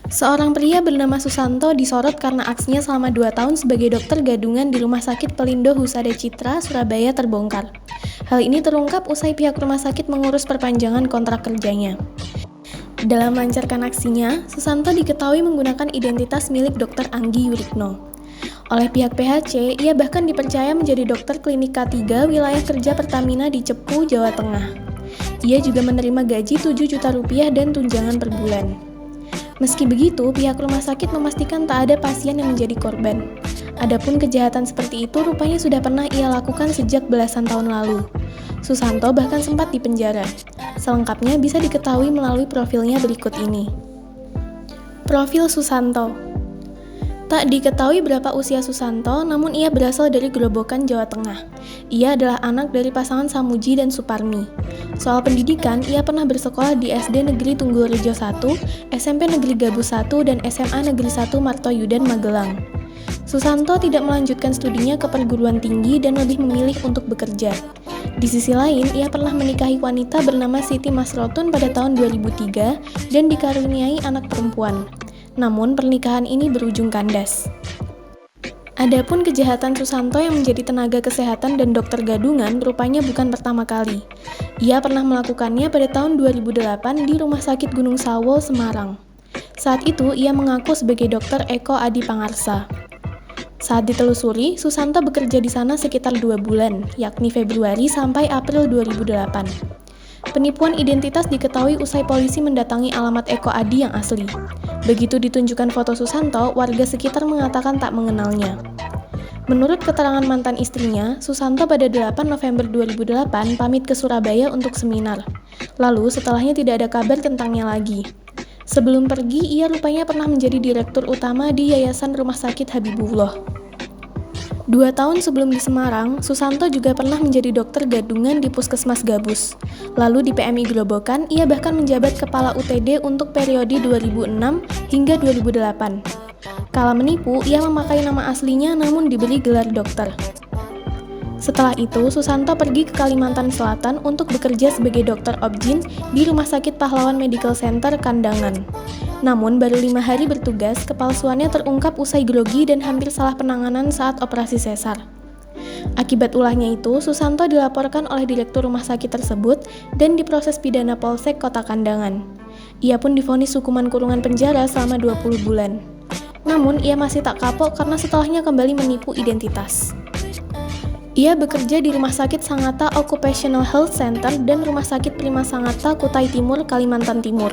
Seorang pria bernama Susanto disorot karena aksinya selama 2 tahun sebagai dokter gadungan di Rumah Sakit Pelindo Husada Citra, Surabaya terbongkar. Hal ini terungkap usai pihak rumah sakit mengurus perpanjangan kontrak kerjanya. Dalam melancarkan aksinya, Susanto diketahui menggunakan identitas milik Dr. Anggi Yurikno. Oleh pihak PHC, ia bahkan dipercaya menjadi dokter klinik K3 wilayah kerja Pertamina di Cepu, Jawa Tengah. Ia juga menerima gaji 7 juta rupiah dan tunjangan per bulan. Meski begitu, pihak rumah sakit memastikan tak ada pasien yang menjadi korban. Adapun kejahatan seperti itu rupanya sudah pernah ia lakukan sejak belasan tahun lalu. Susanto bahkan sempat dipenjara. Selengkapnya bisa diketahui melalui profilnya berikut ini. Profil Susanto. Tak diketahui berapa usia Susanto, namun ia berasal dari Grobogan, Jawa Tengah. Ia adalah anak dari pasangan Samuji dan Suparmi. Soal pendidikan, ia pernah bersekolah di SD Negeri Tunggurejo 1, SMP Negeri Gabus 1, dan SMA Negeri 1 Martoyudan, Magelang. Susanto tidak melanjutkan studinya ke perguruan tinggi dan lebih memilih untuk bekerja. Di sisi lain, ia pernah menikahi wanita bernama Siti Masrotun pada tahun 2003 dan dikaruniai anak perempuan. Namun, pernikahan ini berujung kandas. Adapun kejahatan Susanto yang menjadi tenaga kesehatan dan dokter gadungan rupanya bukan pertama kali. Ia pernah melakukannya pada tahun 2008 di Rumah Sakit Gunung Sawo, Semarang. Saat itu, ia mengaku sebagai dokter Eko Adi Pangarsa. Saat ditelusuri, Susanto bekerja di sana sekitar 2 bulan, yakni Februari sampai April 2008. Penipuan identitas diketahui usai polisi mendatangi alamat Eko Adi yang asli. Begitu ditunjukkan foto Susanto, warga sekitar mengatakan tak mengenalnya. Menurut keterangan mantan istrinya, Susanto pada 8 November 2008 pamit ke Surabaya untuk seminar. Lalu setelahnya tidak ada kabar tentangnya lagi. Sebelum pergi, ia rupanya pernah menjadi direktur utama di Yayasan Rumah Sakit Habibullah. 2 tahun sebelum di Semarang, Susanto juga pernah menjadi dokter gadungan di Puskesmas Gabus. Lalu di PMI Grobogan, ia bahkan menjabat kepala UTD untuk periode 2006 hingga 2008. Kala menipu, ia memakai nama aslinya namun diberi gelar dokter. Setelah itu, Susanto pergi ke Kalimantan Selatan untuk bekerja sebagai dokter objin di Rumah Sakit Pahlawan Medical Center, Kandangan. Namun, baru 5 hari bertugas, kepalsuannya terungkap usai grogi dan hampir salah penanganan saat operasi sesar. Akibat ulahnya itu, Susanto dilaporkan oleh direktur rumah sakit tersebut dan diproses pidana Polsek Kota Kandangan. Ia pun divonis hukuman kurungan penjara selama 20 bulan. Namun, ia masih tak kapok karena setelahnya kembali menipu identitas. Ia bekerja di Rumah Sakit Sangatta Occupational Health Center dan Rumah Sakit Prima Sangatta, Kutai Timur, Kalimantan Timur.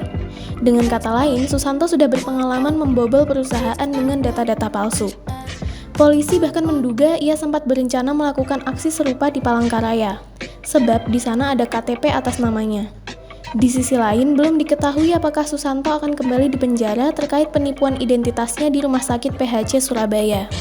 Dengan kata lain, Susanto sudah berpengalaman membobol perusahaan dengan data-data palsu. Polisi bahkan menduga ia sempat berencana melakukan aksi serupa di Palangkaraya, sebab di sana ada KTP atas namanya. Di sisi lain, belum diketahui apakah Susanto akan kembali dipenjara terkait penipuan identitasnya di Rumah Sakit PHC Surabaya.